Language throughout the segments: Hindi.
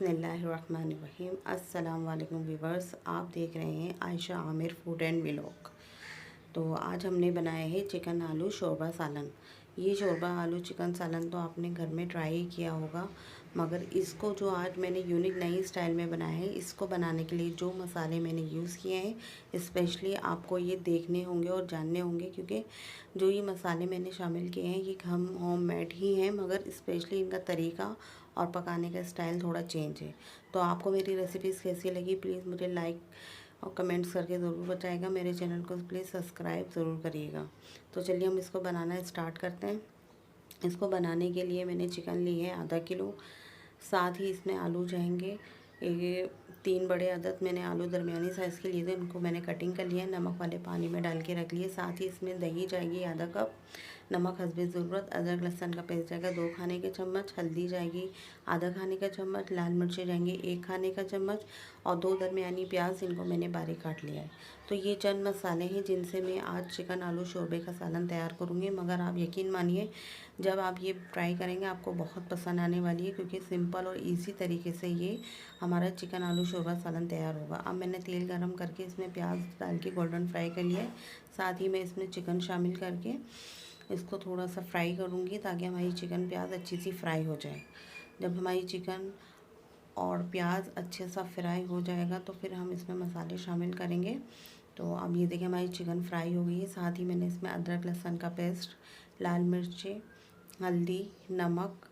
बिस्मिल्लाहिर्रहमानिर्रहीम। अस्सलाम वालेकुम व्यूवर्स, आप देख रहे हैं Ayesha Aamir food and vlog. तो आज हमने बनाया है चिकन आलू शोरबा सालन। ये शोरबा आलू चिकन सालन तो आपने घर में ट्राई ही किया होगा, मगर इसको जो आज मैंने यूनिक नई स्टाइल में बनाया है, इसको बनाने के लिए जो मसाले मैंने यूज़ किए हैं स्पेशली आपको ये देखने होंगे और जानने होंगे, क्योंकि जो ये मसाले मैंने शामिल किए हैं ये हम होममेड ही हैं, मगर स्पेशली इनका तरीका और पकाने का स्टाइल थोड़ा चेंज है। तो आपको मेरी रेसिपीज़ कैसी लगी प्लीज़ मुझे लाइक और कमेंट्स करके ज़रूर बताइएगा। मेरे चैनल को प्लीज़ सब्सक्राइब ज़रूर करिएगा। तो चलिए हम इसको बनाना स्टार्ट करते हैं। इसको बनाने के लिए मैंने चिकन ली है आधा किलो, साथ ही इसमें आलू जाएंगे। ये 3 बड़े अदद मैंने आलू दरमियानी साइज़ के लिए थे, उनको मैंने कटिंग कर लिया है, नमक वाले पानी में डाल के रख लिए। साथ ही इसमें दही जाएगी आधा कप, नमक हस्बे ज़रूरत, अदरक लहसुन का पेस्ट जाएगा 2 खाने के चम्मच, हल्दी जाएगी आधा खाने का चम्मच, लाल मिर्चें जाएंगी 1 खाने का चम्मच और 2 दरमियानी प्याज, इनको मैंने बारीक काट लिया है। तो ये चंद मसाले हैं जिनसे मैं आज चिकन आलू शोरबे का सालन तैयार करूँगी, मगर आप यकीन मानिए जब आप ये ट्राई करेंगे आपको बहुत पसंद आने वाली है, क्योंकि सिंपल और इजी तरीके से ये हमारा चिकन आलू शोरबा सालन तैयार होगा। अब मैंने तेल गरम करके इसमें प्याज डाल के गोल्डन फ्राई कर लिया है। साथ ही मैं इसमें चिकन शामिल करके इसको थोड़ा सा फ्राई करूँगी, ताकि हमारी चिकन प्याज अच्छी सी फ्राई हो जाए। जब हमारी चिकन और प्याज अच्छे सा फ्राई हो जाएगा तो फिर हम इसमें मसाले शामिल करेंगे। तो अब ये देखिए हमारी चिकन फ्राई हो गई है। साथ ही मैंने इसमें अदरक लहसुन का पेस्ट, लाल मिर्चें, हल्दी, नमक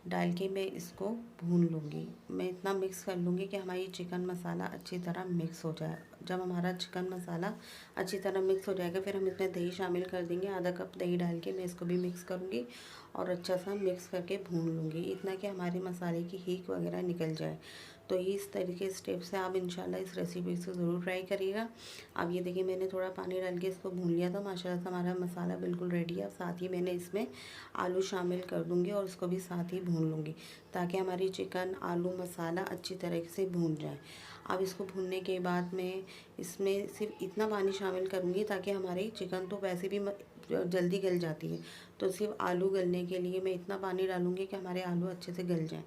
डाल के मैं इसको भून लूँगी। मैं इतना मिक्स कर लूँगी कि हमारी चिकन मसाला अच्छी तरह मिक्स हो जाए। जब हमारा चिकन मसाला अच्छी तरह मिक्स हो जाएगा फिर हम इसमें दही शामिल कर देंगे। आधा कप दही डाल के मैं इसको भी मिक्स करूँगी और अच्छा सा मिक्स करके भून लूँगी, इतना कि हमारे मसाले की हीक वगैरह निकल जाए। तो इस तरीके स्टेप से आप इंशाल्लाह इस रेसिपी को ज़रूर ट्राई करिएगा। अब ये देखिए मैंने थोड़ा पानी डाल के इसको भून लिया था, माशाल्लाह से हमारा मसाला बिल्कुल रेडी है। साथ ही मैंने इसमें आलू शामिल कर दूँगी और इसको भी साथ ही भून लूँगी, ताकि हमारी चिकन आलू मसाला अच्छी तरह से भून जाए। अब इसको भूनने के बाद मैं इसमें सिर्फ इतना पानी शामिल करूँगी ताकि हमारी चिकन तो वैसे भी जल्दी गल जाती है, तो सिर्फ आलू गलने के लिए मैं इतना पानी डालूँगी कि हमारे आलू अच्छे से गल जाएँ।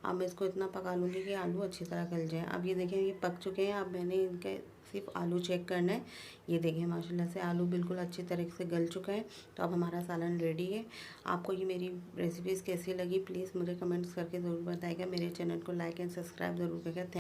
अब मैं इसको इतना पका लूँगी कि आलू अच्छी तरह गल जाए। अब ये देखें ये पक चुके हैं। अब मैंने इनके सिर्फ आलू चेक करना है। ये देखें माशाल्लाह से आलू बिल्कुल अच्छी तरह से गल चुका है। तो अब हमारा सालन रेडी है। आपको ये मेरी रेसिपीज़ कैसी लगी प्लीज़ मुझे कमेंट्स करके ज़रूर बताइएगा। मेरे चैनल को लाइक एंड सब्सक्राइब ज़रूर करिएगा।